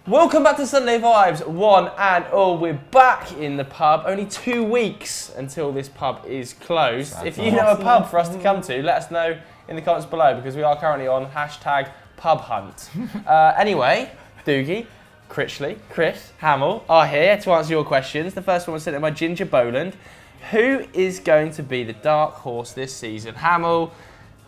Welcome back to Sunday Vibes, one and all. We're back in the pub. Only 2 weeks until this pub is closed. If you know a pub for us to come to, let us know in the comments below because we are currently on #pubhunt. Anyway, Doogie, Critchley, Chris, Hamill are here to answer your questions. The first one was sent in by Ginger Boland. Who is going to be the dark horse this season? Hamill,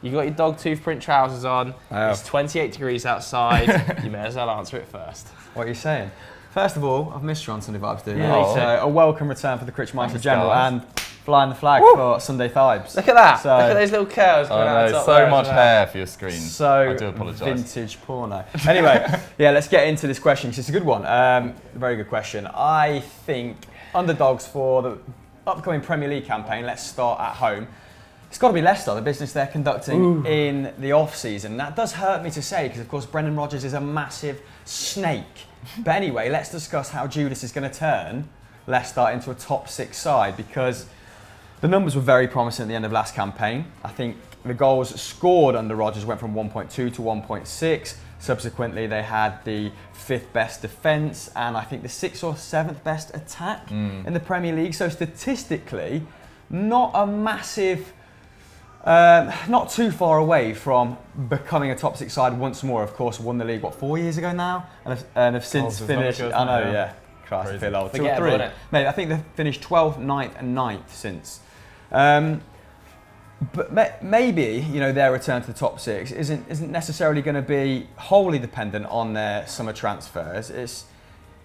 you got your dog tooth print trousers on. It's 28 degrees outside. You may as well answer it first. What are you saying? First of all, I've missed you on Sunday Vibes, dude. Yeah, So a welcome return for the Critchmeister General and flying the flag for Sunday Vibes. Look at that. Look at those little curls coming out. So much hair for your screen. So I do apologise. Vintage porno. Anyway, yeah, let's get into this question because it's a good one. Very good question. I think underdogs for the upcoming Premier League campaign, let's start at home. It's got to be Leicester, the business they're conducting in the off-season. That does hurt me to say because, of course, Brendan Rodgers is a massive snake. But anyway, let's discuss how Judas is going to turn Leicester into a top 6 side because the numbers were very promising at the end of last campaign. I think the goals scored under Rodgers went from 1.2 to 1.6. Subsequently, they had the 5th best defence and I think the 6th or 7th best attack in the Premier League. So statistically, not a massive... not too far away from becoming a top 6 side once more. Of course, won the league, 4 years ago now? And have since finished... I know, yeah. Christ, I feel old. 2 or 3. Mate, I think they've finished 12th, 9th and 9th since. But maybe, their return to the top 6 isn't necessarily going to be wholly dependent on their summer transfers.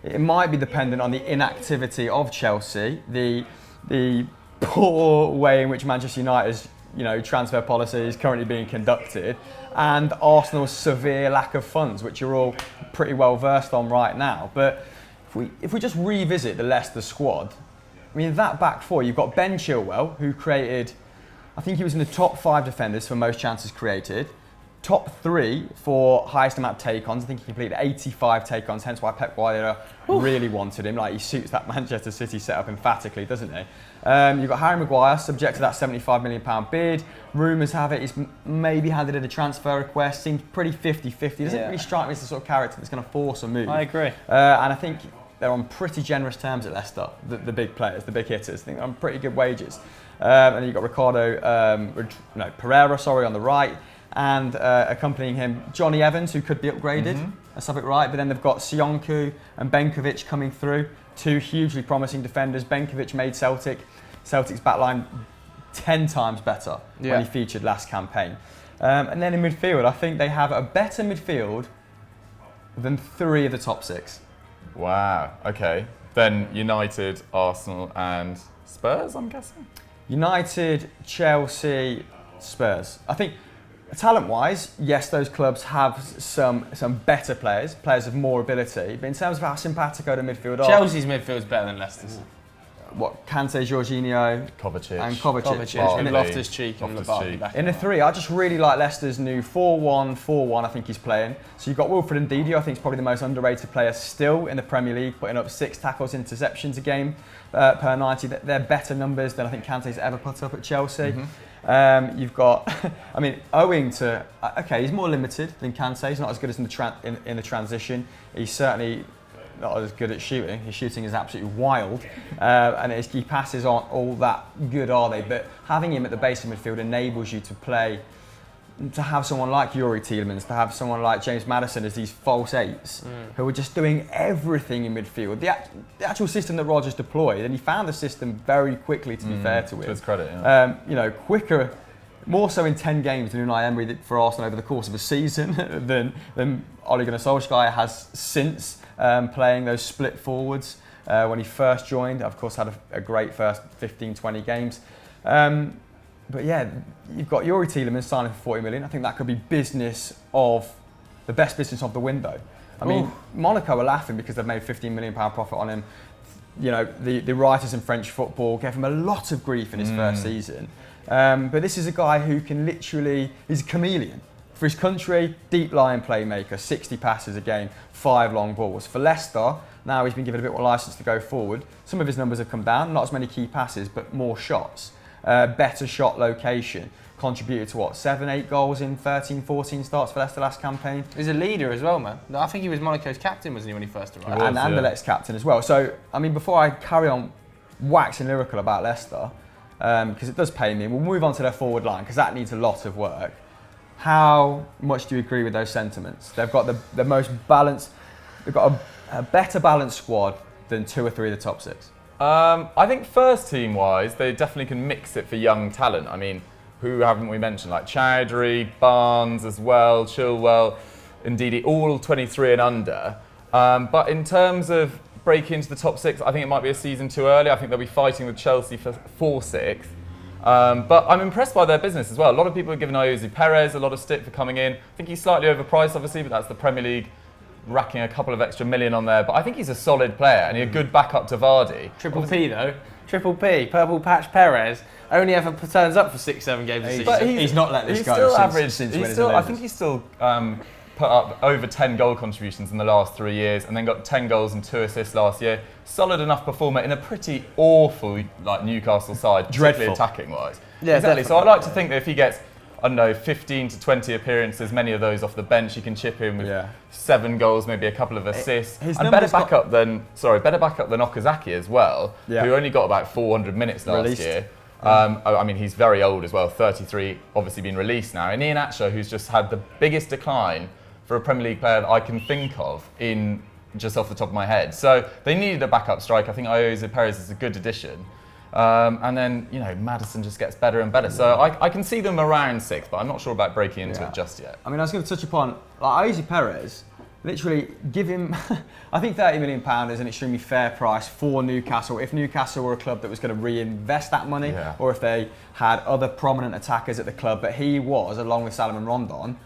It might be dependent on the inactivity of Chelsea, the poor way in which Manchester United's transfer policy is currently being conducted, and Arsenal's severe lack of funds, which you're all pretty well versed on right now. But if we just revisit the Leicester squad, I mean, that back four, you've got Ben Chilwell, who created, I think he was in the top 5 defenders for most chances created, top 3 for highest amount of take-ons. I think he completed 85 take-ons, hence why Pep Guardiola really wanted him. Like, he suits that Manchester City setup emphatically, doesn't he? You've got Harry Maguire, subject to that £75 million bid. Rumours have it he's maybe handed in a transfer request. Seems pretty 50-50. Doesn't really strike me as the sort of character that's going to force a move. I agree. And I think they're on pretty generous terms at Leicester, the big players, the big hitters. I think they're on pretty good wages. And then you've got Pereira, on the right. And accompanying him, Johnny Evans, who could be upgraded. Let's have it right. But then they've got Sionku and Benkovic coming through. 2 hugely promising defenders. Benkovic made Celtic's backline 10 times better when he featured last campaign. And then in midfield, I think they have a better midfield than 3 of the top 6. Wow, okay. Then United, Arsenal and Spurs, I'm guessing? United, Chelsea, Spurs. I think talent-wise, yes, those clubs have some better players of more ability. But in terms of how simpatico the midfield are... Chelsea's midfield is better than Leicester's. What, Kante, Jorginho, Kovacic. And Kovacic. And Loftus-Cheek and Labardi. In the 3, I just really like Leicester's new 4-1-4-1, I think he's playing. So you've got Wilfred Ndidi, I think he's probably the most underrated player still in the Premier League, putting up 6 tackles, interceptions a game per 90. They're better numbers than I think Kante's ever put up at Chelsea. You've got, owing to, he's more limited than Kante. He's not as good as in the transition. He's certainly not as good at shooting. His shooting is absolutely wild, and his key passes aren't all that good, are they? But having him at the base of midfield enables you to have someone like Youri Tielemans, to have someone like James Maddison as these false 8s who are just doing everything in midfield. The actual system that Rodgers deployed, and he found the system very quickly, to be fair to him. To his credit, quicker, more so in 10 games than Unai Emery did for Arsenal over the course of a season than Ole Gunnar Solskjaer has since playing those split forwards when he first joined. Of course, had a great first 15-20 games. But yeah, you've got Youri Tielemans signing for 40 million. I think that could be the best business of the window. I mean, Monaco are laughing because they've made £15 million profit on him. The writers in French football gave him a lot of grief in his first season. But this is a guy who can he's a chameleon. For his country, deep line playmaker, 60 passes a game, 5 long balls. For Leicester, now he's been given a bit more licence to go forward. Some of his numbers have come down, not as many key passes, but more shots. Better shot location. contributed to what, 7-8 goals in 13-14 starts for Leicester last campaign. He's a leader as well, man. I think he was Monaco's captain, wasn't he, when he first arrived? And Anderlecht's captain as well. So, I mean, before I carry on waxing lyrical about Leicester, because it does pay me, we'll move on to their forward line, because that needs a lot of work. How much do you agree with those sentiments? They've got the most balanced, they've got a better balanced squad than 2 or 3 of the top 6. I think first team wise, they definitely can mix it for young talent. I mean, who haven't we mentioned? Like Chowdhury, Barnes as well, Chilwell, Ndidi, all 23 and under. But in terms of breaking into the top 6, I think it might be a season too early. I think they'll be fighting with Chelsea for 6th. But I'm impressed by their business as well. A lot of people are giving Ayoze Perez a lot of stick for coming in. I think he's slightly overpriced, obviously, but that's the Premier League, racking a couple of extra million on there. But I think he's a solid player and he's a good backup to Vardy. Triple P though. Triple P, Purple Patch Perez, only ever turns up for 6-7 games a season. But he's not let this go still since, averaged, since he's winning still, the I think he's still put up over 10 goal contributions in the last 3 years, and then got 10 goals and 2 assists last year. Solid enough performer in a pretty awful Newcastle side, particularly attacking wise. Yeah, exactly. So I'd like to think that if he gets, I don't know, 15 to 20 appearances, many of those off the bench, he can chip in with 7 goals, maybe a couple of assists. And better backup than Okazaki as well, who only got about 400 minutes last year. I mean, he's very old as well, 33, obviously been released now. And Iheanacho, who's just had the biggest decline for a Premier League player that I can think of in just off the top of my head. So they needed a backup striker. I think Ayoze Perez is a good addition. And then, Maddison just gets better and better. So I can see them around 6th, but I'm not sure about breaking into it just yet. I mean, I was going to touch upon Ayoze Perez. Literally give him, I think £30 million is an extremely fair price for Newcastle. If Newcastle were a club that was going to reinvest that money, or if they had other prominent attackers at the club, but he was, along with Salomon Rondon,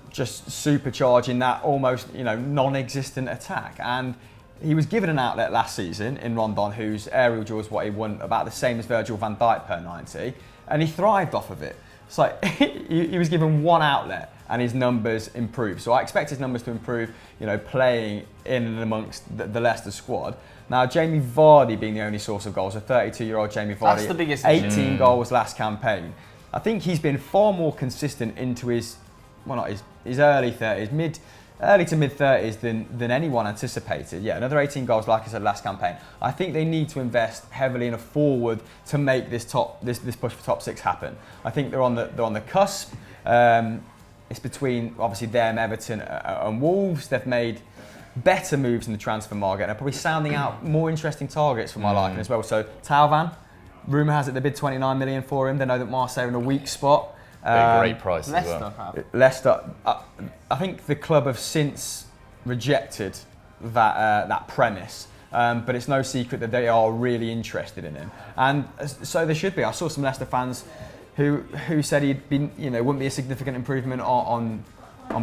just supercharging that almost non-existent attack. And he was given an outlet last season in Rondon, whose aerial duel is what he won, about the same as Virgil van Dijk per 90, and he thrived off of it. It's like he was given one outlet and his numbers improved. So I expect his numbers to improve, playing in and amongst the Leicester squad. Now, Jamie Vardy being the only source of goals, a 32-year-old Jamie Vardy, that's the biggest 18 goals last campaign. I think he's been far more consistent into his early 30s, early to mid 30s than anyone anticipated. Yeah, another 18 goals, like I said, last campaign. I think they need to invest heavily in a forward to make this push for top 6 happen. I think they're on the cusp. It's between obviously them, Everton, and Wolves. They've made better moves in the transfer market and are probably sounding out more interesting targets for my liking as well. So Thauvin, rumour has it they bid 29 million for him. They know that Marseille are in a weak spot. Great price as well. Leicester, I think the club have since rejected that premise, but it's no secret that they are really interested in him, and so they should be. I saw some Leicester fans who said he'd been, wouldn't be a significant improvement on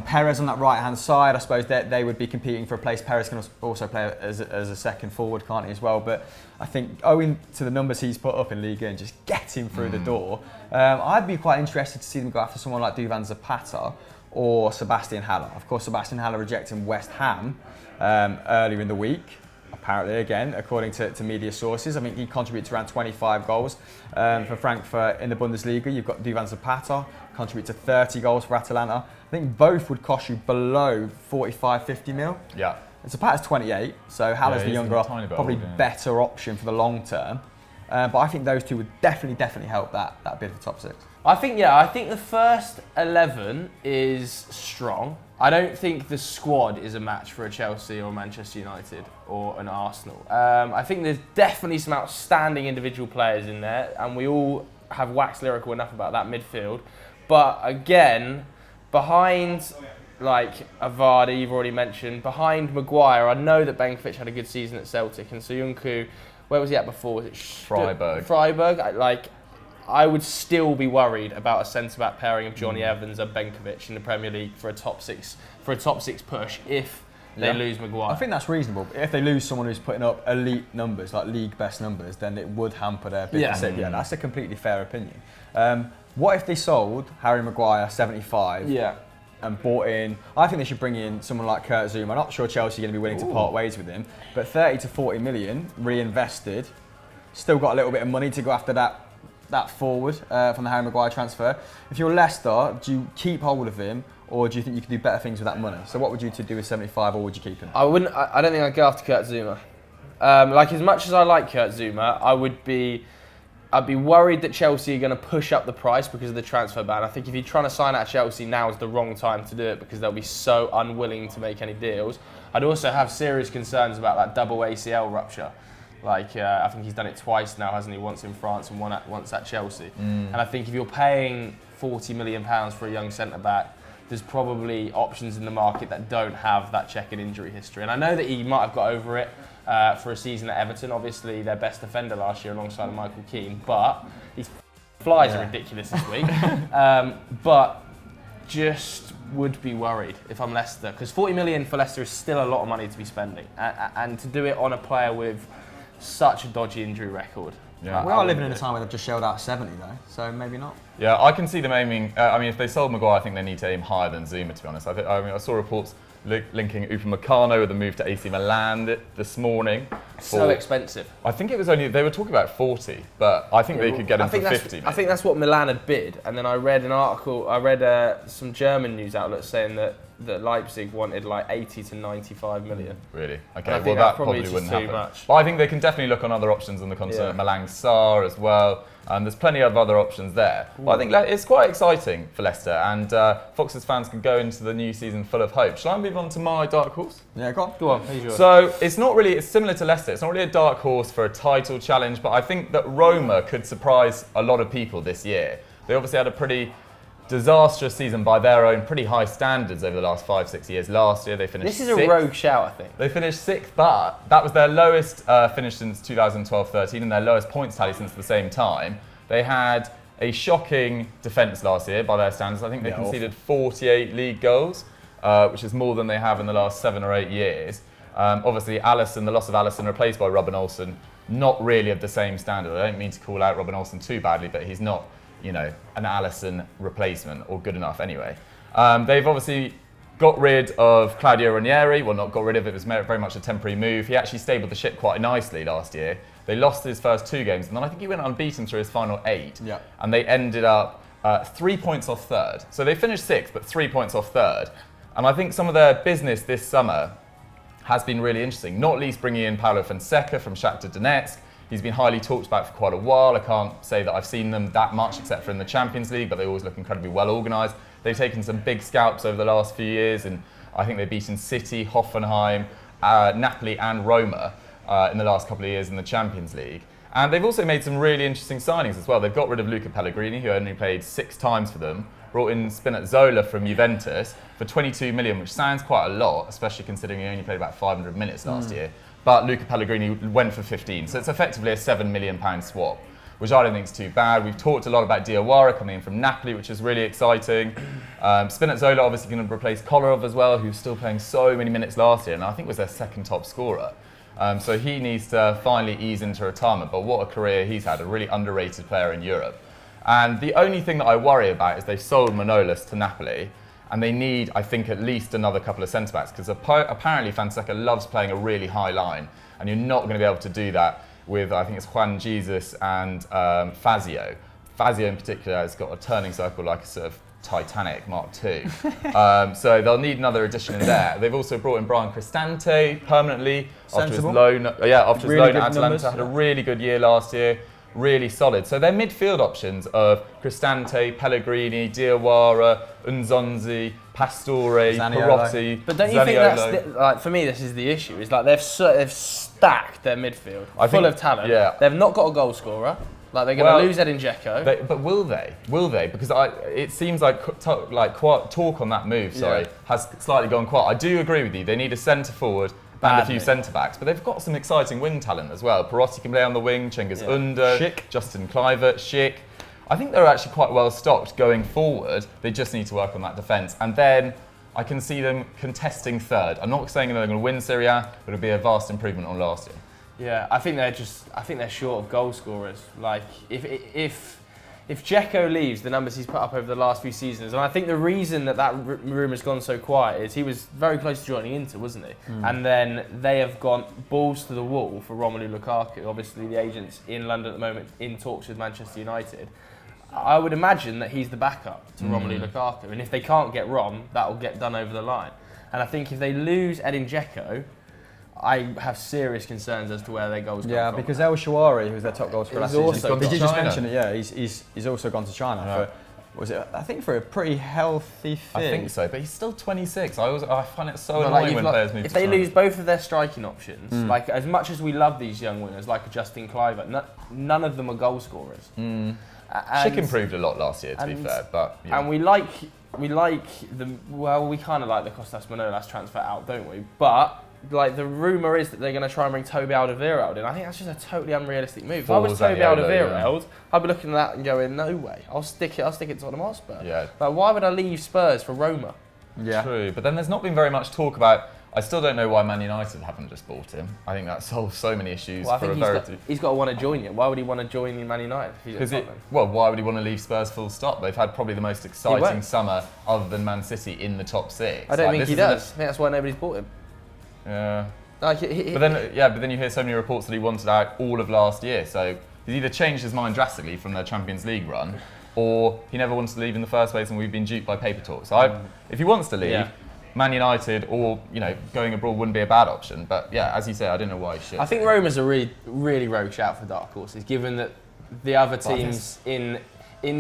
Perez on that right hand side. I suppose that they would be competing for a place. Perez can also play as a second forward, can't he, as well? But I think owing to the numbers he's put up in Liga and just getting through the door, I'd be quite interested to see them go after someone like Duvan Zapata or Sebastian Haller. Of course, Sebastian Haller rejecting West Ham earlier in the week. Apparently, again, according to media sources, I mean, he contributes around 25 goals for Frankfurt in the Bundesliga. You've got Duvan Zapata, contributes to 30 goals for Atalanta. I think both would cost you below 45, 50 mil. Yeah. And Zapata's 28, so Haller's the younger, probably better option for the long term. But I think those two would definitely help that bid for top 6. I think the first 11 is strong. I don't think the squad is a match for a Chelsea or Manchester United or an Arsenal. I think there's definitely some outstanding individual players in there, and we all have waxed lyrical enough about that midfield. But again, behind like Vardy, you've already mentioned, behind Maguire, I know that Benkovic had a good season at Celtic, and Soyuncu, where was he at before? Was it Freiburg? I would still be worried about a centre-back pairing of Johnny Evans and Benkovic in the Premier League for a top six push if they lose Maguire. I think that's reasonable. If they lose someone who's putting up elite numbers, like league best numbers, then it would hamper their bid. Yeah, that's a completely fair opinion. What if they sold Harry Maguire 75? Yeah. And bought in, I think they should bring in someone like Kurt Zouma. I'm not sure Chelsea are going to be willing to part ways with him, but 30 to 40 million reinvested, still got a little bit of money to go after that that forward from the Harry Maguire transfer. If you're Leicester, do you keep hold of him, or do you think you could do better things with that money? So what would you do with 75, or would you keep him? I wouldn't. I don't think I'd go after Kurt Zouma. Like, as much as I like Kurt Zouma, I'd be worried that Chelsea are going to push up the price because of the transfer ban. I think if you're trying to sign out of Chelsea, now is the wrong time to do it because they'll be so unwilling to make any deals. I'd also have serious concerns about that double ACL rupture. Like, I think he's done it twice now, hasn't he? Once in France and once at Chelsea. And I think if you're paying £40 million for a young centre-back, there's probably options in the market that don't have that checkered injury history. And I know that he might have got over it for a season at Everton, obviously their best defender last year alongside Michael Keane, but these flies are ridiculous this week. But just would be worried if I'm Leicester, because 40 million for Leicester is still a lot of money to be spending, and to do it on a player with such a dodgy injury record. Yeah. We are living in a time where they've just shelled out 70 though, so maybe not. Yeah, I can see them aiming. I mean, if they sold Maguire, I think they need to aim higher than Zouma, to be honest. I saw reports linking Upamecano with a move to AC Milan this morning. So expensive. I think it was only, they were talking about 40, but I think they could get him for 50. Maybe. I think that's what Milan had bid, and then I read an article, some German news outlets saying that Leipzig wanted like 80 to 95 million. Really? Okay, well that probably wouldn't happen. Much. But I think they can definitely look on other options on the continent. Yeah. Malang Sarr as well. There's plenty of other options there. But I think it's quite exciting for Leicester, and Fox's fans can go into the new season full of hope. Shall I move on to my dark horse? Yeah, go on. So it's similar to Leicester. It's not really a dark horse for a title challenge, but I think that Roma could surprise a lot of people this year. They obviously had a pretty disastrous season by their own pretty high standards over the last 5-6 years. Last year they finished sixth. This is a rogue shout, I think. They finished 6th, but that was their lowest finish since 2012-13 and their lowest points tally since the same time. They had a shocking defence last year by their standards. I think they conceded 48 league goals, which is more than they have in the last 7 or 8 years. Obviously, the loss of Alisson replaced by Robin Olsen, not really of the same standard. I don't mean to call out Robin Olsen too badly, but he's not, an Alisson replacement, or good enough anyway. They've obviously got rid of Claudio Ranieri. Well, not got rid of it was very much a temporary move. He actually stabled the ship quite nicely last year. They lost his first 2 games, and then I think he went unbeaten through his final 8. Yeah. And they ended up 3 points off 3rd. So they finished 6th, but 3 points off 3rd. And I think some of their business this summer has been really interesting, not least bringing in Paulo Fonseca from Shakhtar Donetsk. He's been highly talked about for quite a while. I can't say that I've seen them that much except for in the Champions League, but they always look incredibly well organised. They've taken some big scalps over the last few years, and I think they've beaten City, Hoffenheim, Napoli and Roma in the last couple of years in the Champions League. And they've also made some really interesting signings as well. They've got rid of Luca Pellegrini, who only played 6 times for them, brought in Spinazzola from Juventus for 22 million, which sounds quite a lot, especially considering he only played about 500 minutes last year. But Luca Pellegrini went for 15, so it's effectively a £7 million swap, which I don't think is too bad. We've talked a lot about Diawara coming in from Napoli, which is really exciting. Spinazzola obviously going to replace Kolarov as well, who's still playing so many minutes last year, and I think was their 2nd top scorer. So he needs to finally ease into retirement, but what a career he's had, a really underrated player in Europe. And the only thing that I worry about is they've sold Manolas to Napoli, and they need, I think, at least another couple of centre-backs, because apparently Fonseca loves playing a really high line, and you're not going to be able to do that with, I think it's Juan Jesus and Fazio. Fazio in particular has got a turning circle like a sort of Titanic Mark II. So they'll need another addition in there. They've also brought in Brian Cristante permanently after his loan. After his loan at Atalanta, had a really good year last year. Really solid. So their midfield options of Cristante, Pellegrini, Diawara, Nzonzi, Pastore, Perotti, But don't you think that's for me? This is the issue. Is like they've stacked their midfield full of talent. Yeah. They've not got a goal scorer. Like they're going to lose Edin Dzeko. But will they? Will they? Because it seems like talk on that move. Has slightly gone quiet. I do agree with you. They need a centre forward. And a few centre-backs, but they've got some exciting wing talent as well. Perotti can play on the wing, Cengiz Under, Justin Kluivert, Schick. I think they're actually quite well stocked going forward. They just need to work on that defence. And then I can see them contesting 3rd. I'm not saying they're going to win Serie A, but it'll be a vast improvement on last year. Yeah, I think they're short of goal scorers. Like if if Dzeko leaves, the numbers he's put up over the last few seasons, and I think the reason that rumour's gone so quiet is he was very close to joining Inter, wasn't he? And then they have gone balls to the wall for Romelu Lukaku. Obviously, the agent's in London at the moment in talks with Manchester United. I would imagine that he's the backup to Romelu Lukaku, and if they can't get Rom, that will get done over the line. And I think if they lose Edin Dzeko, I have serious concerns as to where their goals come from. Yeah, because El Shawari, who's their top goal scorer last season, did you just mention it? Yeah, he's also gone to China for a pretty healthy thing. I think so, but he's still 26. I find it so annoying when players move to China. If they lose both of their striking options, like as much as we love these young wingers, like a Justin Kluivert, none of them are goal scorers. Schick improved a lot last year, to be fair, but and we kind of like the Kostas Manolas transfer out, don't we? But like the rumour is that they're going to try and bring Toby Alderweireld in. I think that's just a totally unrealistic move. If I was Toby Alderweireld, I'd be looking at that and going, no way. I'll stick it to Tottenham Hotspur. Yeah. Like, why would I leave Spurs for Roma? Yeah. True, but then there's not been very much talk about. I still don't know why Man United haven't just bought him. I think that solves so many issues. Well, I think he's got to want to join you. Why would he want to join Man United? Why would he want to leave Spurs full stop? They've had probably the most exciting summer other than Man City in the top 6. I don't think he does. I think that's why nobody's bought him. Yeah. But then you hear so many reports that he wanted out all of last year. So he's either changed his mind drastically from their Champions League run, or he never wanted to leave in the first place, and we've been duped by paper talk. So if he wants to leave, Man United or going abroad wouldn't be a bad option. But yeah, as you say, I don't know why he should. I think Roma's a really, really rogue shout for dark horses, given that the other teams in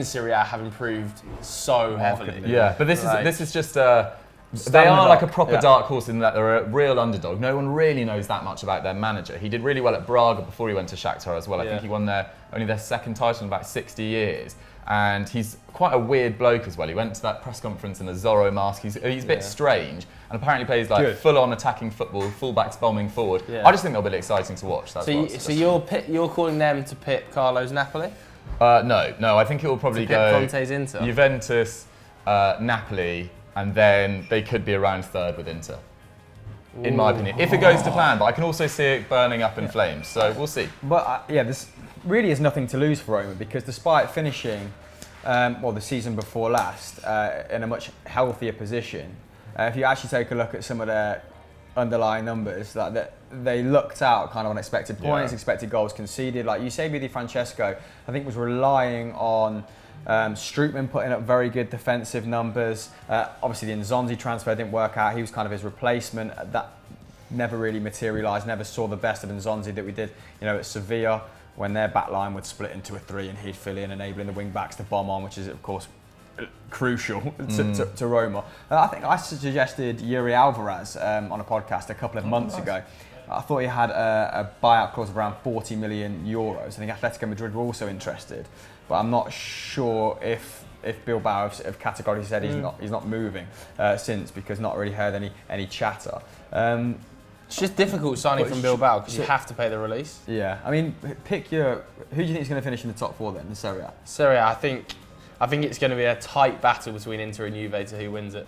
Serie A have improved so heavily. Yeah, but this is just. They are like a proper dark horse in that they're a real underdog. No one really knows that much about their manager. He did really well at Braga before he went to Shakhtar as well. I think he won only their second title in about 60 years. And he's quite a weird bloke as well. He went to that press conference in a Zorro mask. He's a bit strange and apparently plays like full-on attacking football, full-backs bombing forward. Yeah. I just think they'll be exciting to watch. So you're calling them to pit Carlo's Napoli? No. I think it will probably go Conte's Inter. Juventus, Napoli, and then they could be around third with Inter. In my opinion, if it goes to plan, but I can also see it burning up in flames, so we'll see. But this really is nothing to lose for Roma, because despite finishing the season before last in a much healthier position, if you actually take a look at some of their underlying numbers, that they looked out kind of on expected points, expected goals conceded. Like Eusebio Di Francesco, I think was relying on Strootman putting up very good defensive numbers. Obviously the Nzonzi transfer didn't work out. He was kind of his replacement. That never really materialised, never saw the best of Nzonzi that we did at Sevilla, when their back line would split into a 3 and he'd fill in, enabling the wing backs to bomb on, which is of course crucial to Roma. I think I suggested Yuri Alvarez on a podcast a couple of months ago. I thought he had a buyout clause of around 40 million euros. I think Atletico Madrid were also interested, but I'm not sure if Bilbao have categorically said he's not moving since, because not really heard any chatter. It's just difficult signing from Bilbao because you have to pay the release. Yeah, I mean, who do you think is going to finish in the top 4 then in Serie A? Serie A, I think it's going to be a tight battle between Inter and Juve to who wins it.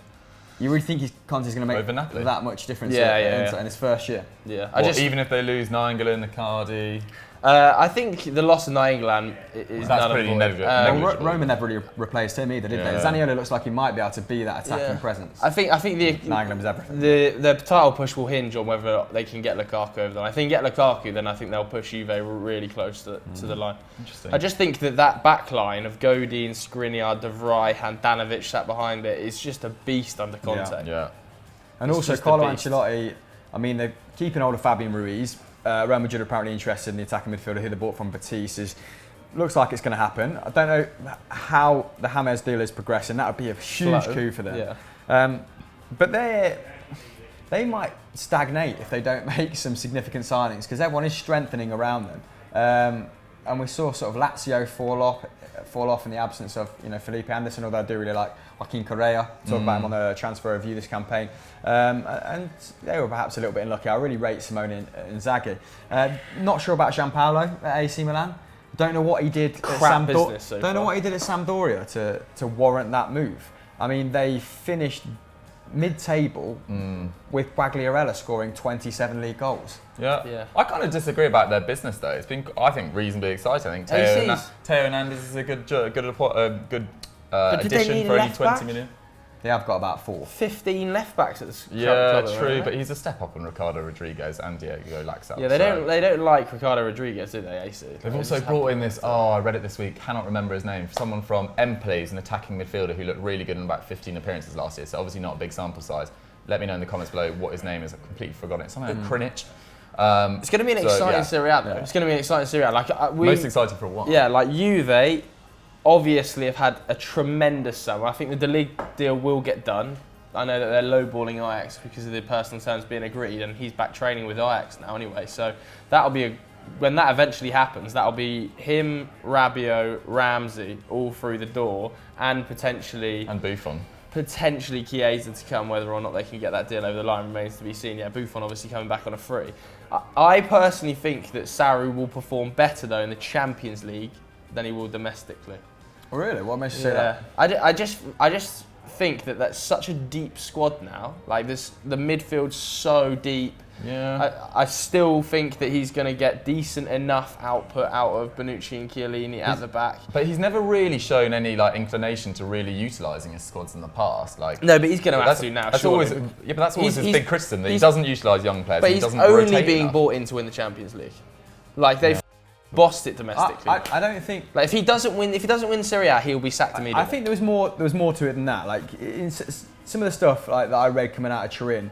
You really think Conte's going to make that much difference in his first year? Yeah. Even if they lose Nainggolan and Icardi? I think the loss of Nainggolan is that's pretty negligible. Roma never really replaced him either, did they? Zaniolo looks like he might be able to be that attacking presence. I think Nainggolan was everything. The title push will hinge on whether they can get Lukaku over them. If they can get Lukaku, then I think they'll push Juve really close to the line. Interesting. I just think that back line of Godin, Skriniar, De Vrij, Handanovic sat behind it is just a beast under Conte. Yeah. And also Carlo Ancelotti, I mean, they're keeping hold of Fabian Ruiz. Real Madrid are apparently interested in the attacking midfielder who they bought from Betis. Looks like it's going to happen. I don't know how the James deal is progressing. That would be a huge coup for them. Yeah. But they might stagnate if they don't make some significant signings, because everyone is strengthening around them. And we saw sort of Lazio fall off in the absence of Felipe Anderson, although I do really like Joaquin Correa. Talk about him on the transfer review this campaign. And they were perhaps a little bit unlucky. I really rate Simone Inzaghi. Not sure about Gianpaolo at AC Milan. Don't know what he did at Sampdoria. Don't know what he did at Sampdoria to warrant that move. I mean, they finished mid-table with Quagliarella scoring 27 league goals. Yeah. I kind of disagree about their business though. It's been, I think, reasonably exciting. I think Theo Hernandez is a good addition for only 20 million. They have got about 15 left backs at this club. Yeah, true, but he's a step up on Ricardo Rodriguez and Diego Laxalt. Yeah, they don't like Ricardo Rodriguez, do they, AC? They've also brought in this, I read it this week, cannot remember his name, someone from Empoli, an attacking midfielder who looked really good in about 15 appearances last year, so obviously not a big sample size. Let me know in the comments below what his name is. I've completely forgotten it. Something like Krinic. It's going to be an exciting Serie A though. It's going to be an exciting Serie A. Most exciting for a while. Yeah, like Juve obviously have had a tremendous summer. I think the De Ligt deal will get done. I know that they're lowballing Ajax because of the personal terms being agreed, and he's back training with Ajax now anyway. So that'll be when that eventually happens. That'll be him, Rabiot, Ramsey all through the door, and potentially Buffon. Potentially Chiesa to come. Whether or not they can get that deal over the line remains to be seen. Yeah, Buffon obviously coming back on a free. I personally think that Sarri will perform better though in the Champions League than he will domestically. Really? What makes you say that? I just think that that's such a deep squad now. Like the midfield's so deep. Yeah. I still think that he's going to get decent enough output out of Bonucci and Chiellini at the back. But he's never really shown any inclination to really utilising his squads in the past. No, but he's going to have to now. That's always his big criticism, that he doesn't utilise young players. But he's only being bought in to win the Champions League. They've bossed it domestically. I don't think. If he doesn't win Serie A, he'll be sacked immediately. I think there was more to it than that. In some of the stuff that I read coming out of Turin,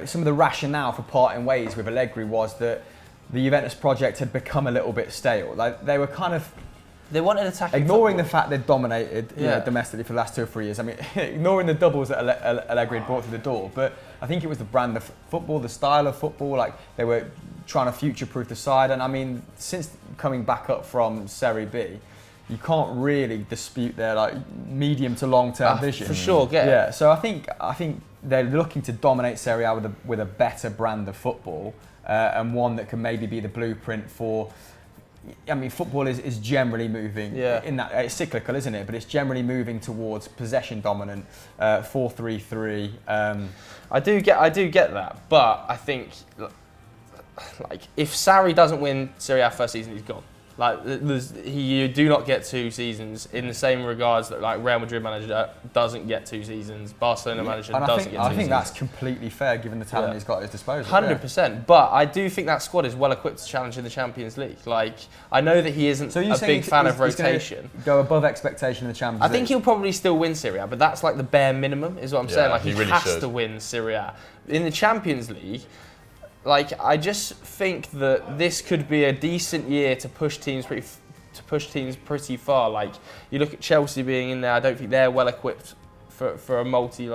some of the rationale for parting ways with Allegri was that the Juventus project had become a little bit stale. They were kind of. They wanted attacking ignoring football. the fact they'd dominated domestically for the last 2 or 3 years. I mean, ignoring the doubles that Allegri had brought through the door, but I think it was the brand of football, the style of football. They were trying to future-proof the side, and I mean, since coming back up from Serie B, you can't really dispute their medium to long-term vision. For sure, yeah. So I think they're looking to dominate Serie A with a better brand of football, and one that can maybe be the blueprint for. I mean, football is generally moving in that it's cyclical, isn't it? But it's generally moving towards possession dominant, 4-3-3. I do get that, but I think if Sarri doesn't win Serie A first season, he's gone. You do not get 2 seasons in the same regards that Real Madrid manager doesn't get 2 seasons, Barcelona manager doesn't get 2 seasons. I think that's completely fair given the talent he's got at his disposal. 100%, but I do think that squad is well equipped to challenge in the Champions League. I know that he isn't a big fan of rotation. Go above expectation in the Champions League. I think he'll probably still win Serie A, but that's the bare minimum, is what I'm saying. He really has to win Serie A. In the Champions League, I just think that this could be a decent year to push teams pretty far. You look at Chelsea being in there. I don't think they're well equipped for a multi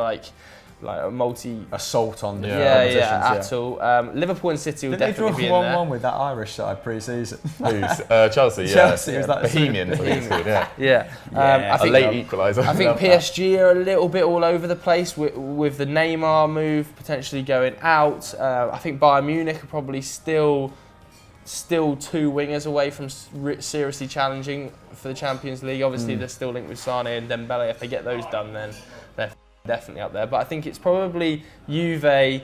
assault on the at all. Liverpool and City will definitely be in there. They draw 1-1 with that Irish side pre-season. Who's Chelsea? Chelsea is that Bohemian. I think a late equaliser. I think PSG are a little bit all over the place with the Neymar move potentially going out. I think Bayern Munich are probably still 2 wingers away from seriously challenging for the Champions League. Obviously, they're still linked with Sane and Dembele. If they get those done, then they're definitely up there. But I think it's probably Juve,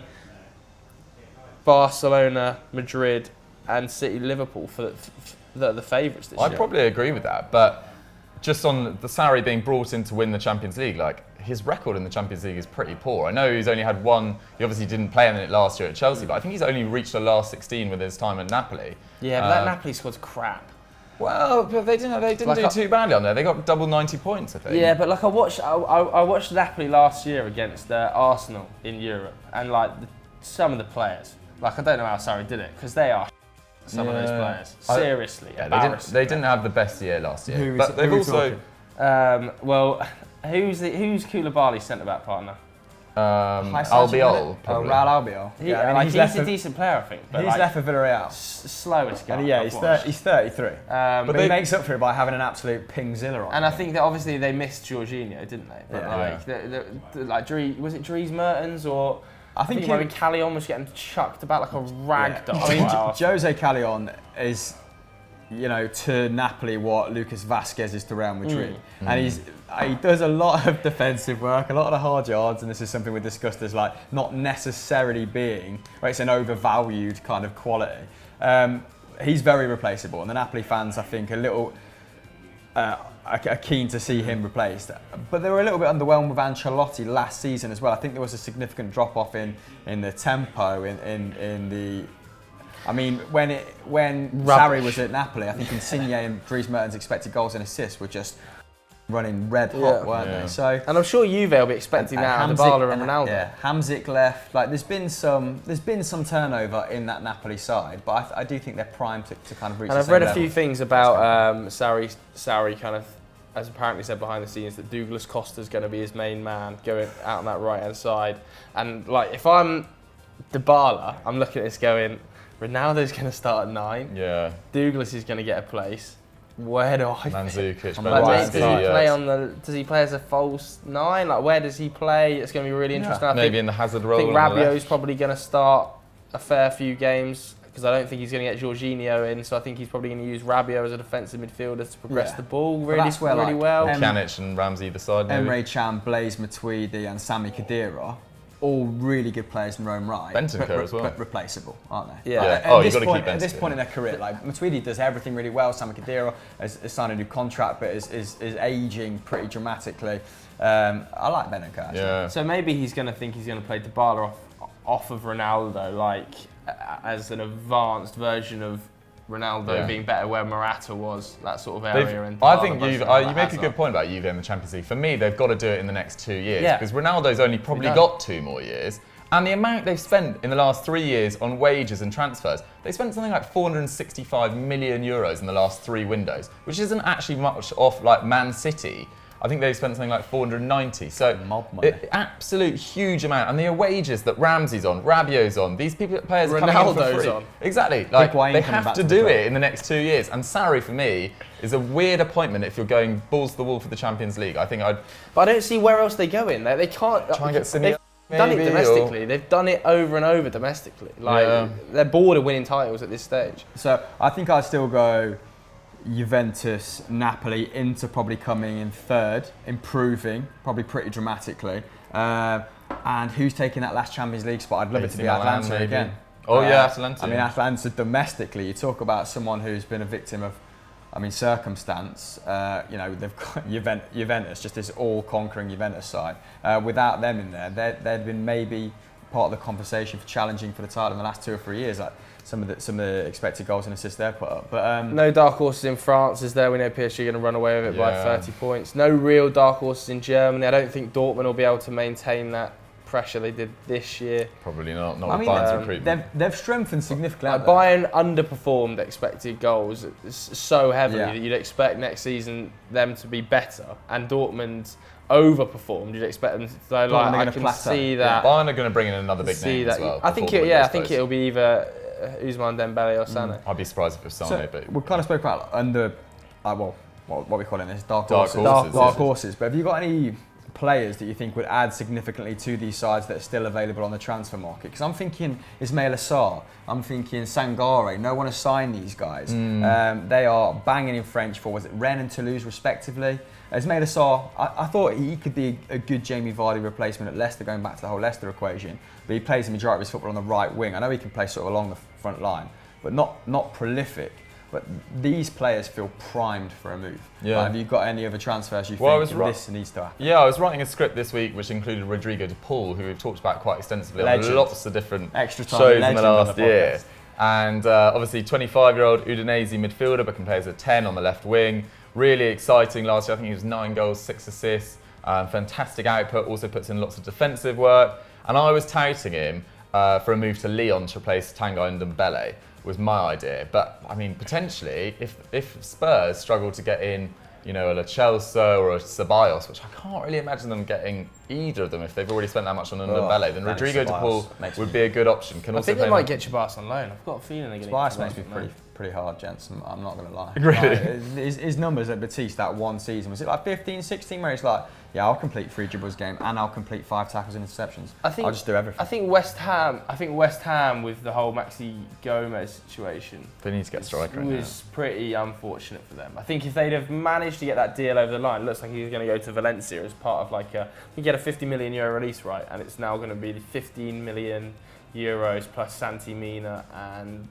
Barcelona, Madrid, and City, Liverpool for the favourites this year. I'd probably agree with that, but just on the Sarri being brought in to win the Champions League, his record in the Champions League is pretty poor. I know he's only had one. He obviously didn't play in it last year at Chelsea, but I think he's only reached the last 16 with his time at Napoli. Yeah, but that Napoli squad's crap. Well, but they didn't do too badly on there. They got double 90 points, I think. Yeah, but I watched Napoli last year against Arsenal in Europe, and some of the players, I don't know how Sarri did it because they are some of those players. Seriously, they didn't have the best year last year. Who's Koulibaly's centre-back partner? Albiol, probably. Raul Albiol. He's a decent player, I think. But he's left for Villarreal. Slowest guy. And he's 33. But he makes up for it by having an absolute pingzilla on. And I think that obviously they missed Jorginho, didn't they? But was it Dries Mertens or? I think Callion was getting chucked about like a rag doll. Jose Callion is to Napoli what Lucas Vazquez is to Real Madrid. And he does a lot of defensive work, a lot of the hard yards, and this is something we discussed as like not necessarily being, where it's an overvalued kind of quality. He's very replaceable, and the Napoli fans, I think, are keen to see him replaced. But they were a little bit underwhelmed with Ancelotti last season as well. I think there was a significant drop-off in the tempo, in the... I mean, when Sarri was at Napoli, I think Insigne and Dries Mertens' expected goals and assists were just running red hot, weren't they? So, and I'm sure Juve will be expecting that of Dybala and Ronaldo. Yeah, Hamsik left. Like, there's been some turnover in that Napoli side, but I do think they're primed to kind of reach. And the I've read same a level. few things about Sarri kind of, as apparently said behind the scenes, that Douglas Costa's going to be his main man going out on that right hand side. And like, if I'm Dybala, I'm looking at this going, Ronaldo's going to start at 9. Yeah. Douglas is going to get a place. Where do I Mandzukic, does he play as a false 9? Like, where does he play? It's going to be really interesting. I Maybe in the Hazard role. I think Rabiot's probably going to start a fair few games because I don't think he's going to get Jorginho in. So I think he's probably going to use Rabiot as a defensive midfielder to progress the ball really well. Pjanic and Ramsey either side. Maybe. Emre Can, Blaise Matuidi, and Sami Khedira. All really good players in Rome, right? Bentancur as well. But replaceable, aren't they? Yeah. You've got to keep Bentancur. At this point in their career, like Matuidi does everything really well. Sami Khedira has signed a new contract, but is ageing pretty dramatically. I like Bentancur. Yeah. So maybe he's going to think he's going to play Dybala off of Ronaldo, like as an advanced version of Ronaldo being better where Morata was, that sort of area. I think you make a good point about Juve in the Champions League. For me, they've got to do it in the next 2 years because Ronaldo's only probably got 2 more years. And the amount they've spent in the last 3 years on wages and transfers, they spent something like 465 million euros in the last 3 windows, which isn't actually much off like Man City. I think they spent something like 490. So, absolute huge amount. And the wages that Ramsey's on, Rabiot's on, these players are coming in for free. On. Exactly. Like, they have to do it in the next 2 years. And Sarri, for me, is a weird appointment if you're going balls to the wall for the Champions League. But I don't see where else they go in. They can't... Try and get Simeone. They've done it domestically. They've done it over and over domestically. They're bored of winning titles at this stage. So, I think I'd still go... Juventus, Napoli, Inter probably coming in 3rd, improving probably pretty dramatically. And who's taking that last Champions League spot? I'd love it to be Atalanta again. Oh yeah, Atalanta. I mean, Atalanta domestically, you talk about someone who's been a victim of, circumstance. They've got Juventus, just this all-conquering Juventus side. Without them in there, they'd been maybe part of the conversation for challenging for the title in the last 2 or 3 years. Like, some of the expected goals and assists they've put up. But no dark horses in France, is there? We know PSG are going to run away with it by 30 points. No real dark horses in Germany. I don't think Dortmund will be able to maintain that pressure they did this year. Probably not. Not with Bayern's recruitment. They've strengthened significantly. Bayern underperformed expected goals so heavily that you'd expect next season them to be better, and Dortmund overperformed. You'd expect them to. I can see that. Bayern are going to bring in another big name as well. I think it'll be either Ousmane Dembele or Sané. I'd be surprised if it was Sané, but we kind of spoke about what we call it this dark horses. But have you got any players that you think would add significantly to these sides that are still available on the transfer market? Because I'm thinking Ismail Assar, I'm thinking Sangare. No one has signed these guys. They are banging in French for, was it Rennes and Toulouse respectively. Ismail Assar, I thought he could be a good Jamie Vardy replacement at Leicester, going back to the whole Leicester equation. But he plays the majority of his football on the right wing. I know he can play sort of along the front line, but not prolific. But these players feel primed for a move. Yeah. Have you got any other transfers you think this needs to happen? Yeah, I was writing a script this week which included Rodrigo de Paul, who we've talked about quite extensively on lots of different shows in the last year. And obviously 25-year-old Udinese midfielder, but can play as a 10 on the left wing. Really exciting last year. I think he was 9 goals, 6 assists. Fantastic output, also puts in lots of defensive work. And I was touting him for a move to Lyon to replace Tanguy Ndombele. Was my idea, but I mean potentially if Spurs struggle to get in, a Lo Celso or a Ceballos, which I can't really imagine them getting either of them if they've already spent that much on Ndombele, then Rodrigo de Paul would be a good option. I think they might get Ceballos on loan. I've got a feeling they're going to get Ceballos makes me pretty hard, gents. I'm not going to lie. Really? His numbers at Batiste that one season, was it like 15, 16, where it's like, yeah, I'll complete 3 dribbles game and I'll complete 5 tackles and interceptions. I'll just do everything. I think West Ham with the whole Maxi Gomez situation, They need to get a striker. Was pretty unfortunate for them. I think if they'd have managed to get that deal over the line, it looks like he's going to go to Valencia as part of like you get a €50 million release, right? And it's now going to be €15 million plus Santi Mina and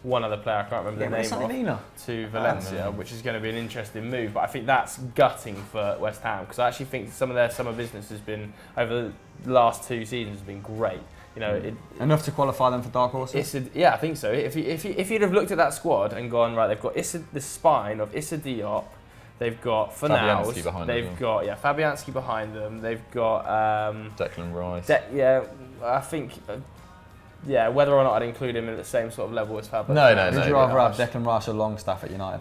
one other player, I can't remember the name of, to Valencia, which is going to be an interesting move. But I think that's gutting for West Ham, because I actually think some of their summer business has been, over the last 2 seasons, has been great. You know, enough to qualify them for dark horses. I think so. If you'd have looked at that squad and gone, right, they've got the spine of Issa Diop, they've got Fornals, they've got Fabianski behind them, they've got Declan Rice. I think. Whether or not I'd include him in the same sort of level as Fab. No. Would you rather have Declan Rice or Longstaff at United?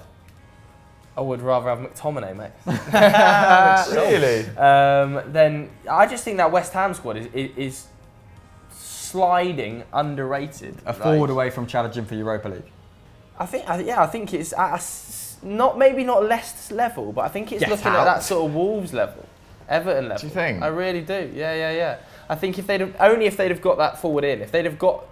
I would rather have McTominay, mate. Really? Then I just think that West Ham squad is sliding, underrated. A forward away from challenging for Europa League. I think it's at maybe not Leicester's level, but I think it's looking at that sort of Wolves level, Everton level. Do you think? I really do. Yeah. I think if they'd have got that forward in, if they'd have got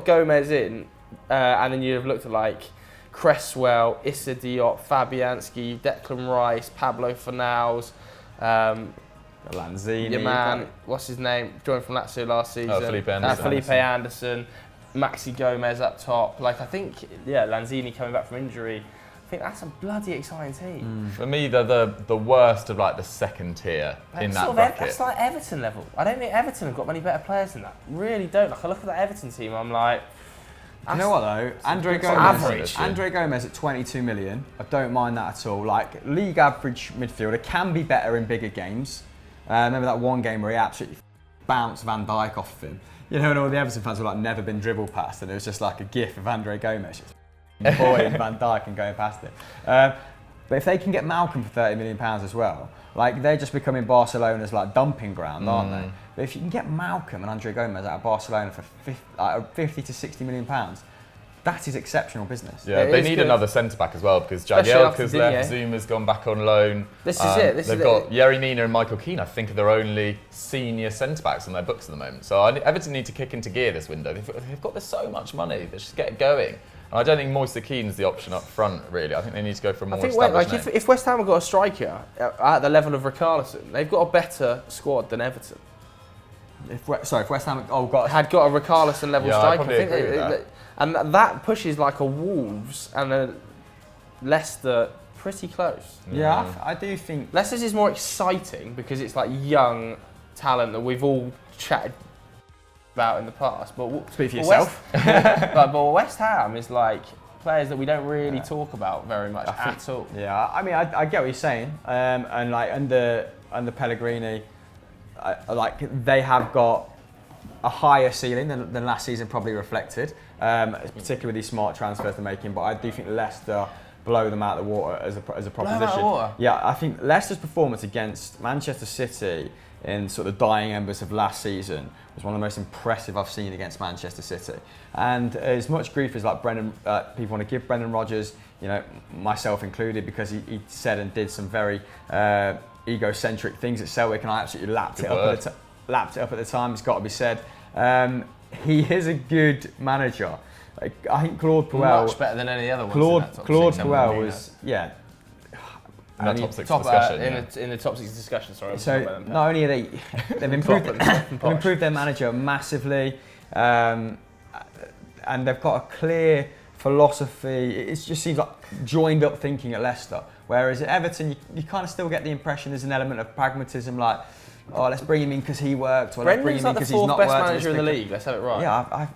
Gomez in, and then you'd have looked at like Cresswell, Issa Diop, Fabianski, Declan Rice, Pablo Fornals, Lanzini, your man, what's his name? Joined from Lazio last season. Felipe Anderson, Maxi Gomez up top. Like I think, Lanzini coming back from injury. I think that's a bloody exciting team. For me, they're the worst of like the second tier in that bracket. That's like Everton level. I don't think Everton have got many better players than that. Really don't. Like I look at that Everton team, I'm like, you know what though? Andre Gomez at 22 million. I don't mind that at all. Like league average midfielder, can be better in bigger games. Remember that one game where he absolutely bounced Van Dijk off of him. You know, and all the Everton fans were like never been dribbled past, and it was just like a gif of Andre Gomez. Boy and Van Dijk and going past it. But if they can get Malcolm for £30 million as well, like they're just becoming Barcelona's like dumping ground, aren't they? But if you can get Malcolm and Andre Gomez out of Barcelona for 50 to £60 million, that is exceptional business. Yeah, they need another centre-back as well, because Jagielka's left, Zuma's gone back on loan. This is it. They've got Yerry Mina and Michael Keane, I think, are their only senior centre-backs on their books at the moment. So Everton need to kick into gear this window. They've got so much money, they just get it going. And I don't think Moise Keane's the option up front, really. I think they need to go for a more established name. If West Ham have got a striker at the level of Richarlison, they've got a better squad than Everton. If West Ham had got a Richarlison level striker, I agree with that. And that pushes like a Wolves and a Leicester pretty close. Yeah, I do think Leicester's is more exciting because it's like young talent that we've all chatted about in the past. But speak for yourself. But West Ham is like players that we don't really talk about very much at all. Yeah, I mean, I get what you're saying, and like under Pellegrini, like they have got a higher ceiling than last season probably reflected, particularly with these smart transfers they're making. But I do think Leicester blow them out of the water as a proposition. Blow them out of the water? Yeah, I think Leicester's performance against Manchester City in sort of the dying embers of last season was one of the most impressive I've seen against Manchester City. And as much grief as like people want to give Brendan Rodgers, you know, myself included, because he said and did some very egocentric things at Celtic, and I absolutely lapped it up at the time. It's got to be said. He is a good manager. Like, I think Claude Puel, much better than any other ones. Claude Puel was in the top six discussion. In the top 6 discussion, sorry. So not only are they've improved their manager massively, and they've got a clear philosophy. It just seems like joined up thinking at Leicester. Whereas at Everton, you kind of still get the impression there's an element of pragmatism, like, oh, let's bring him in because he worked, or let's bring him in because he's not worked. Brendan's like the 4th best manager in the league. Let's have it right. Yeah,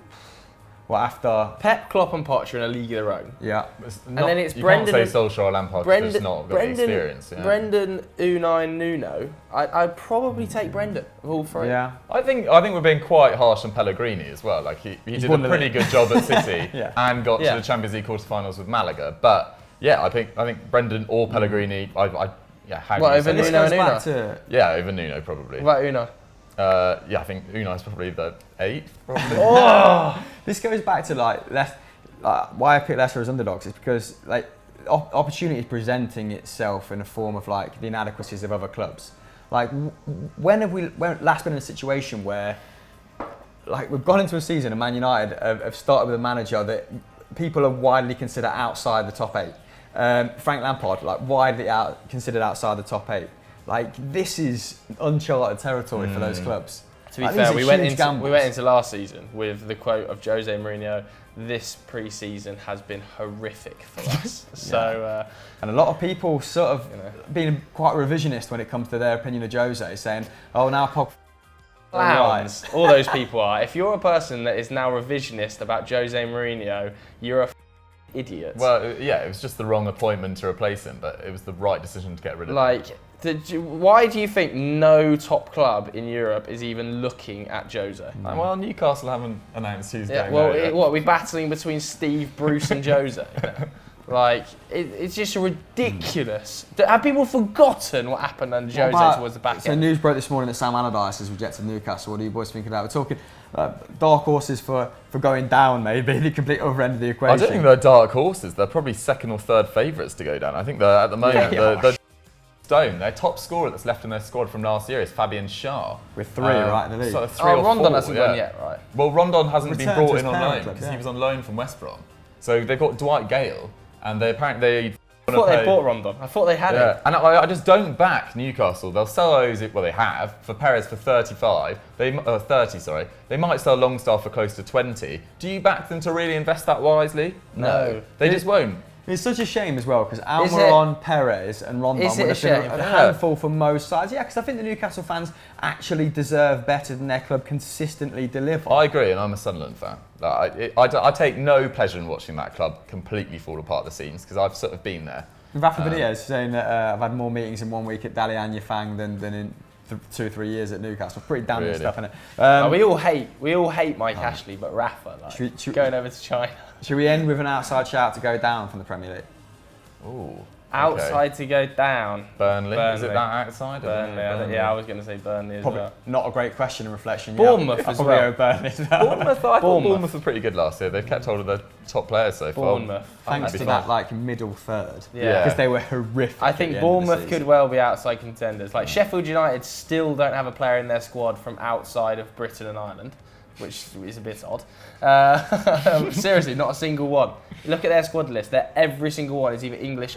after Pep, Klopp, and Potter in a league of their own. Yeah, and then it's you Brendan. Can't say Solskjaer or Lampard because it's not got the experience. Yeah. Brendan, Unai, Nuno. I'd probably take Brendan of all 3. Yeah, I think we're being quite harsh on Pellegrini as well. Like he did a pretty good job at City and got to the Champions League quarterfinals with Malaga. But yeah, I think Brendan or Pellegrini. Over Nuno and Unai? Yeah, over Nuno probably. What about Unai? I think Unai's probably the 8th. Probably. This goes back to like why I picked Leicester as underdogs is because like opportunity is presenting itself in the form of like the inadequacies of other clubs. Like when have we last been in a situation where like we've gone into a season and Man United have started with a manager that people are widely considered outside the top 8. Frank Lampard, like widely considered outside the top 8. Like this is uncharted territory for those clubs. To be fair, we went into last season with the quote of Jose Mourinho, this pre-season has been horrific for us. So, and a lot of people sort of being quite revisionist when it comes to their opinion of Jose, saying, oh, now Pog... Clowns. All those people are. If you're a person that is now revisionist about Jose Mourinho, you're a idiot. Well, yeah, it was just the wrong appointment to replace him, but it was the right decision to get rid of him. Like, why do you think no top club in Europe is even looking at Jose? Well, Newcastle haven't announced who's going well, there yet. What, are we battling between Steve, Bruce and Jose? Like, it's just ridiculous. Have people forgotten what happened under Jose towards the back end? So news broke this morning that Sam Allardyce has rejected Newcastle. What do you boys think of that? We're talking dark horses for going down, maybe, the complete other end of the equation. I don't think they're dark horses. They're probably second or third favourites to go down. I think they're, at the moment, they're stone. Their top scorer that's left in their squad from last year is Fabian Schär. With 3, right, in the league. So 3 or Rondon 4, hasn't gone yet, right? Well, Rondon hasn't been brought in on loan club, because he was on loan from West Brom. So they've got Dwight Gale, and I thought they bought Rondon. I thought they had him. And I just don't back Newcastle. They'll sell Ozil, well they have, for Perez for 30, sorry. They might sell Longstaff for close to 20. Do you back them to really invest that wisely? No. They just won't. It's such a shame as well because Almiron, Perez and Rondon would have been a handful for most sides. Yeah, because I think the Newcastle fans actually deserve better than their club consistently deliver. I agree, and I'm a Sunderland fan. I take no pleasure in watching that club completely fall apart at the seams because I've sort of been there. Rafa Benitez saying that I've had more meetings in 1 week at Dalian Yifang than in 2 or 3 years at Newcastle. Pretty damning stuff, isn't it? We all hate Mike Ashley, but Rafa, like, going over to China. Should we end with an outside shout to go down from the Premier League? Ooh. Outside to go down. Burnley. Is it that outside? Burnley. Yeah, I was going to say Burnley as well. Not a great question and reflection. Bournemouth as well. Burnley as well. I thought Bournemouth were pretty good last year. They've kept hold of their top players so far. Bournemouth. Thanks to that like middle third. Yeah. Because they were horrific. I think Bournemouth could well be outside contenders. Like Sheffield United still don't have a player in their squad from outside of Britain and Ireland, which is a bit odd. Seriously, not a single one. Look at their squad list. Every single one is either English,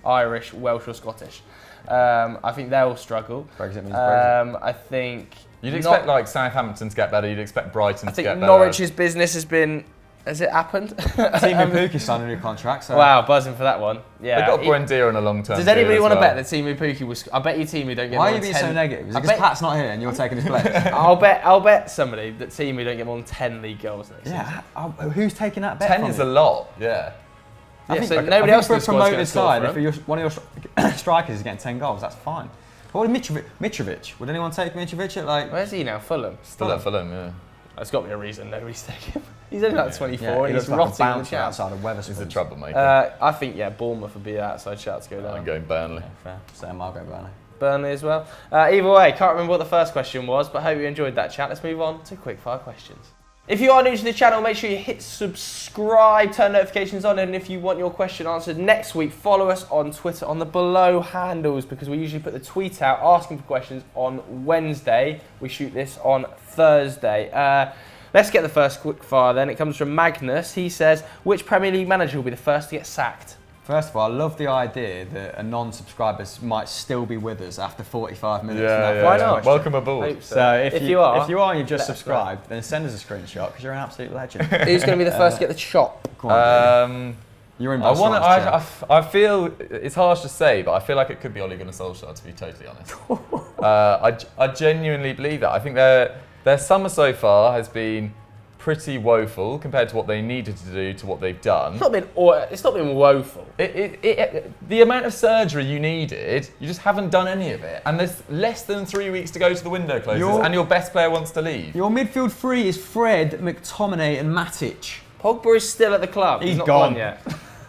Irish, Welsh or Scottish. I think they'll struggle. Brexit means Brexit. I think... You'd expect like Southampton to get better, you'd expect Brighton to get better. I think Norwich's business has been... Has it happened? Timu Puki signed a new contract. So. Wow, buzzing for that one. Yeah, they got Buendia on a long-term. Does anybody want to bet that Timu Puki will? I bet you Timu don't get. Why more are you being 10... so negative? Is it because Pat's not here and you're taking his place? I'll bet somebody that Timu don't get more than 10 league goals next season. Who's taking that bet? 10 is a lot. Yeah. I think nobody else for a promoted side. If one of your strikers is getting 10 goals, that's fine. What would Mitrovic? Would anyone take Mitrovic at like? Where's he now? Fulham. Still at Fulham, yeah. There's got to be a reason nobody's taking him. He's only like 24 and he he's looks rotting like in the chat. outside of Weatherspoons. He's a troublemaker. I think Bournemouth would be an outside shout to go down. I'm going Burnley. Fair. Same, I'll go Burnley. Burnley as well. Either way, can't remember what the first question was, but hope you enjoyed that chat. Let's move on to quickfire questions. If you are new to the channel, make sure you hit subscribe, turn notifications on, and if you want your question answered next week, follow us on Twitter on the below handles because we usually put the tweet out asking for questions on Wednesday. We shoot this on Thursday. Let's get the first quickfire then. It comes from Magnus. He says, which Premier League manager will be the first to get sacked? First of all, I love the idea that a non-subscriber might still be with us after 45 minutes. Why not? Welcome aboard. So if you are and you've just subscribed, then send us a screenshot because you're an absolute legend. Who's going to be the first to get the chop? You're in I feel it's harsh to say, but I feel like it could be Ole Gunnar Solskjaer, to be totally honest. I genuinely believe that. I think their summer so far has been pretty woeful compared to what they needed to do to what they've done. It's not been woeful. The amount of surgery you needed, you just haven't done any of it. And there's less than 3 weeks to go to the window closes, and your best player wants to leave. Your midfield three is Fred, McTominay and Matic. Pogba is still at the club. He's not gone yet.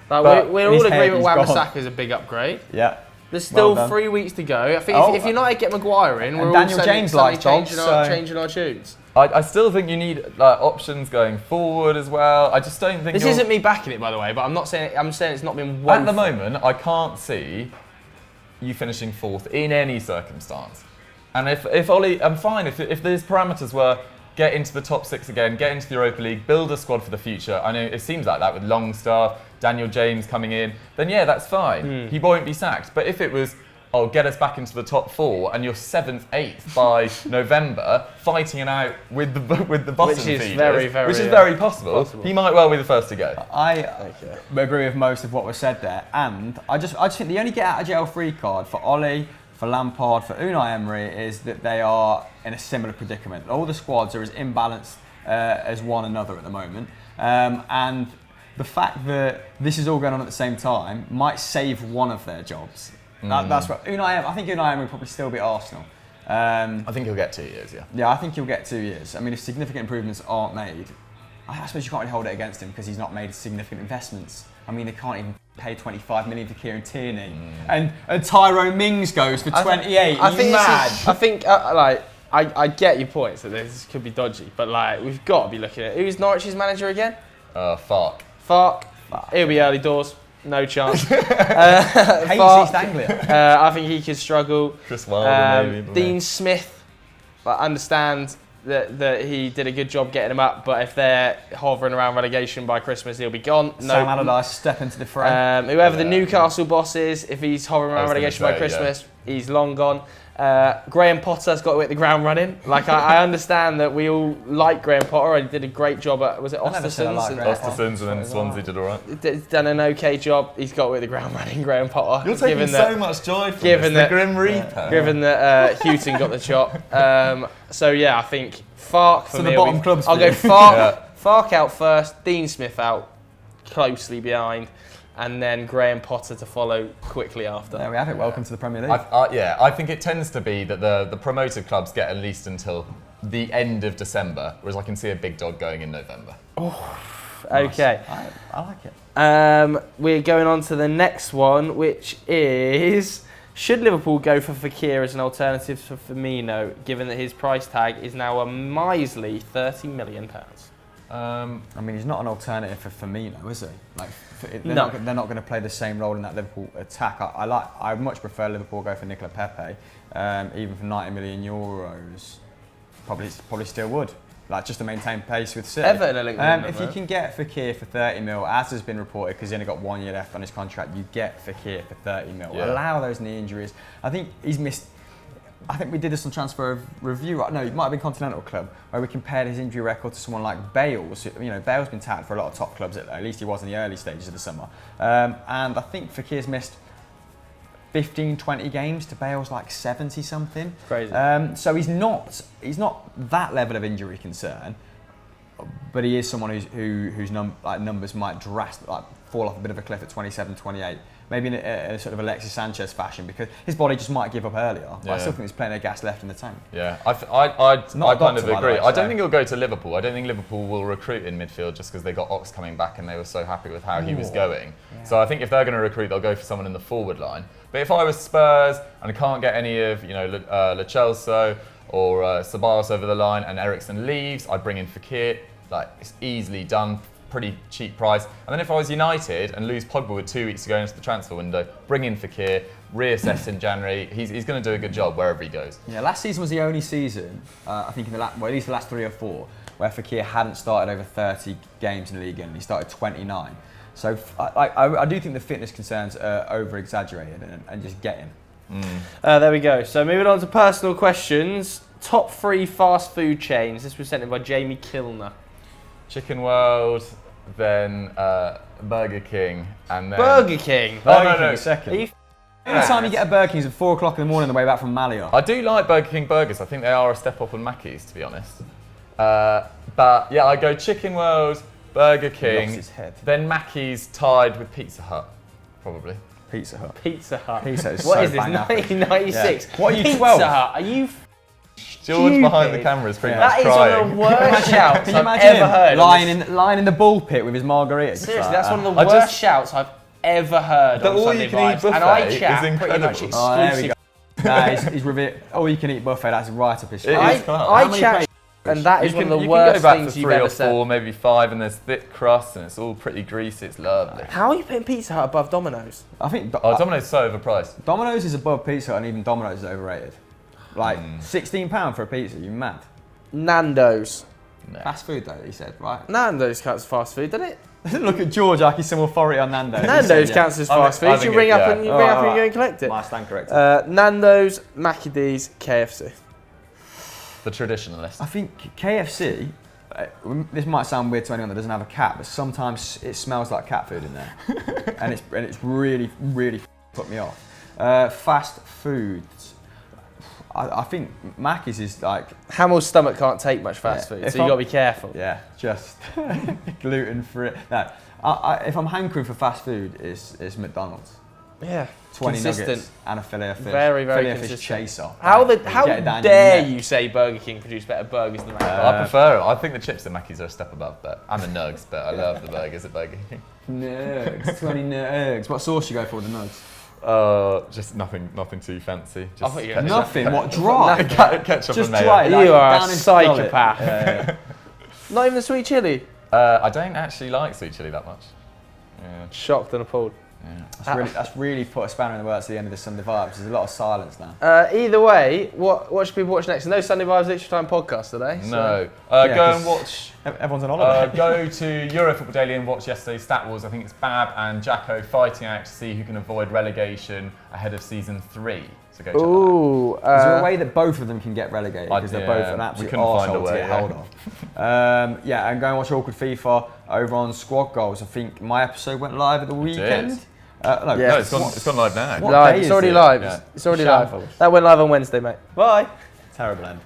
We're all agreeing that Wan-Bissaka is a big upgrade. Yeah. There's still 3 weeks to go. I think if United get Maguire in, we're all Daniel James likes changing our tunes. I still think you need options going forward as well. I just don't think this isn't me backing it, by the way, but I'm saying it's not been one. At the moment, I can't see you finishing 4th in any circumstance. And if Ollie, I'm fine if these parameters were get into the top 6 again, get into the Europa League, build a squad for the future. I know it seems like that with Longstaff, Daniel James coming in, then yeah, that's fine. He won't be sacked. But if it was, get us back into the top 4 and you're 7th, 8th by November, fighting it out with the bottom feeders, which is very possible. He might well be the first to go. I agree with most of what was said there, and I just think the only get out of jail free card for Ollie, for Lampard, for Unai Emery is that they are in a similar predicament. All the squads are as imbalanced as one another at the moment, and the fact that this is all going on at the same time might save one of their jobs. That's what I think Unai Emery will probably still be at Arsenal. I think he'll get 2 years, yeah. Yeah, I think he'll get 2 years. I mean, if significant improvements aren't made, I suppose you can't really hold it against him because he's not made significant investments. I mean, they can't even pay 25 million for Kieran Tierney, and Tyrone Mings goes for 28. I think mad? I get your points that this could be dodgy, but we've got to be looking at who's Norwich's manager again. Farke. He'll be early doors. No chance. Hates East Anglia. I think he could struggle. Chris Wilder, maybe. Dean Smith, I understand that he did a good job getting him up, but if they're hovering around relegation by Christmas, he'll be gone. Sam Allardyce step into the fray. Whoever the Newcastle boss is, if he's hovering around relegation by Christmas, he's long gone. Graham Potter's got to hit the ground running. I understand that we all like Graham Potter. He did a great job at, was it Ostersund's? Ostersund's, and then Swansea did all right. He's done an okay job. He's got to hit the ground running, Graham Potter. You're taking so much joy from the Grim Reaper. Given that Houghton got the chop. So yeah, I think Farke for so me. The bottom clubs. I'll go Farke out first, Dean Smith out closely behind, and then Graham Potter to follow quickly after. There we have it. Welcome to the Premier League. I think it tends to be that the promoted clubs get at least until the end of December, whereas I can see a big dog going in November. Oh, okay. Nice. I like it. We're going on to the next one, which is: should Liverpool go for Fekir as an alternative for Firmino, given that his price tag is now a measly £30 million? I mean, he's not an alternative for Firmino, is he? They're No. not going to play the same role in that Liverpool attack. I much prefer Liverpool go for Nicola Pepe, even for €90 million. Probably still would. Just to maintain pace with City. Everton are linked with him, if you can get Fekir for 30 mil, as has been reported, because he's only got 1 year left on his contract, you get Fekir for 30 mil. Yeah. Allow those knee injuries. I think he's missed. I think we did this on transfer review. No, it might have been Continental Club, where we compared his injury record to someone like Bale's. Bale's been tagged for a lot of top clubs. At least he was in the early stages of the summer. And I think Fekir's missed 15, 20 games to Bale's 70 something. Crazy. So he's not that level of injury concern, but he is someone whose numbers might drastically fall off a bit of a cliff at 27, 28. Maybe in a sort of Alexis Sanchez fashion, because his body just might give up earlier. But I still think there's plenty of gas left in the tank. Yeah, I kind of agree. I don't think he'll go to Liverpool. I don't think Liverpool will recruit in midfield just because they got Ox coming back and they were so happy with how he was going. Yeah. So I think if they're going to recruit, they'll go for someone in the forward line. But if I was Spurs and I can't get any of Lo Celso or Ceballos over the line and Eriksen leaves, I'd bring in Fekir. It's easily done. Pretty cheap price. And then if I was United and lose Pogba with 2 weeks to go into the transfer window, bring in Fekir, reassess in January. He's going to do a good job wherever he goes. Yeah, last season was the only season, I think at least the last 3 or 4, where Fekir hadn't started over 30 games in the league, and he started 29. So I do think the fitness concerns are over-exaggerated and just get him. There we go. So moving on to personal questions. Top 3 fast food chains. This was sent in by Jamie Kilner. Chicken World, then Burger King, and then... Burger King? Burger King second. Every time you get a Burger King, it's at 4 o'clock in the morning on the way back from Malia. I do like Burger King burgers. I think they are a step up on Mackey's, to be honest. But yeah, I go Chicken World, Burger King, then Mackey's tied with Pizza Hut, probably. Pizza Hut. Pizza Hut. Pizza is what so is this, 1996? Yeah. What are you, Pizza 12? Hut, are you George behind the camera is pretty much that crying. That is one of the worst shouts Can you I've imagine ever heard. Lying in the bull pit with his margaritas. Seriously, that's one of the worst shouts I've ever heard on Sunday Vibes. And I chat pretty much exclusively. He's all you can eat buffet. That's right up his street. I chat And that is one of the you worst can go back things for you've 3 ever or 4, said. maybe 5, and there's thick crust, and it's all pretty greasy. It's lovely. How are you putting Pizza Hut above Domino's? I think Domino's is so overpriced. Domino's is above Pizza Hut, and even Domino's is overrated. Like £16 for a pizza, you mad? Nando's. No. Fast food though, he said, right? Nando's counts as fast food, doesn't it? Look at George like he's some authority on Nando's. Nando's counts as fast food. You ring up and you go and collect it. I stand corrected. Nando's, Mackie D's, KFC. The traditionalist. I think KFC, this might sound weird to anyone that doesn't have a cat, but sometimes it smells like cat food in there. and it's really, really put me off. Fast foods. I think Mackey's is like... Hamel's stomach can't take much fast food, so you've got to be careful. Yeah, just gluten-free. No, if I'm hankering for fast food, it's McDonald's. Yeah, 20 consistent. nuggets and a fillet of fish. Very, very fillet of consistent. fish chaser. How Get it down your dare neck. you say Burger King produce better burgers than Mackie? I prefer it. I think the chips at Mackey's are a step above that. And the nugs, but I love the burgers at Burger King. Nugs, 20 nugs. What sauce you go for with the nugs? Just nothing too fancy. I thought you were Nothing. What, dry? Ketchup Just and mayo. dry. You are a down in psychopath. Yeah. Not even the sweet chilli. I don't actually like sweet chilli that much. Yeah. Shocked and appalled. Yeah. That's really put a spanner in the works at the end of the Sunday Vibes. There's a lot of silence now. Either way, what should people watch next? No Sunday Vibes Extra Time podcast today. No. Yeah, Go and watch. Everyone's on holiday. Go to Eurofootball Daily and watch yesterday's Stat Wars. I think it's Bab and Jacko fighting out to see who can avoid relegation ahead of season 3. So go check that out. Ooh. Is there a way that both of them can get relegated? Because they're both an we absolute couldn't find a arsehole to way, get hold of. Yeah, and go and watch Awkward FIFA over on Squad Goals. I think my episode went live at the weekend. No, Yes. it's gone live now. What Live. day It's is already it? live. Yeah. It's already Shambles. live. That went live on Wednesday, mate. Bye. Terrible end.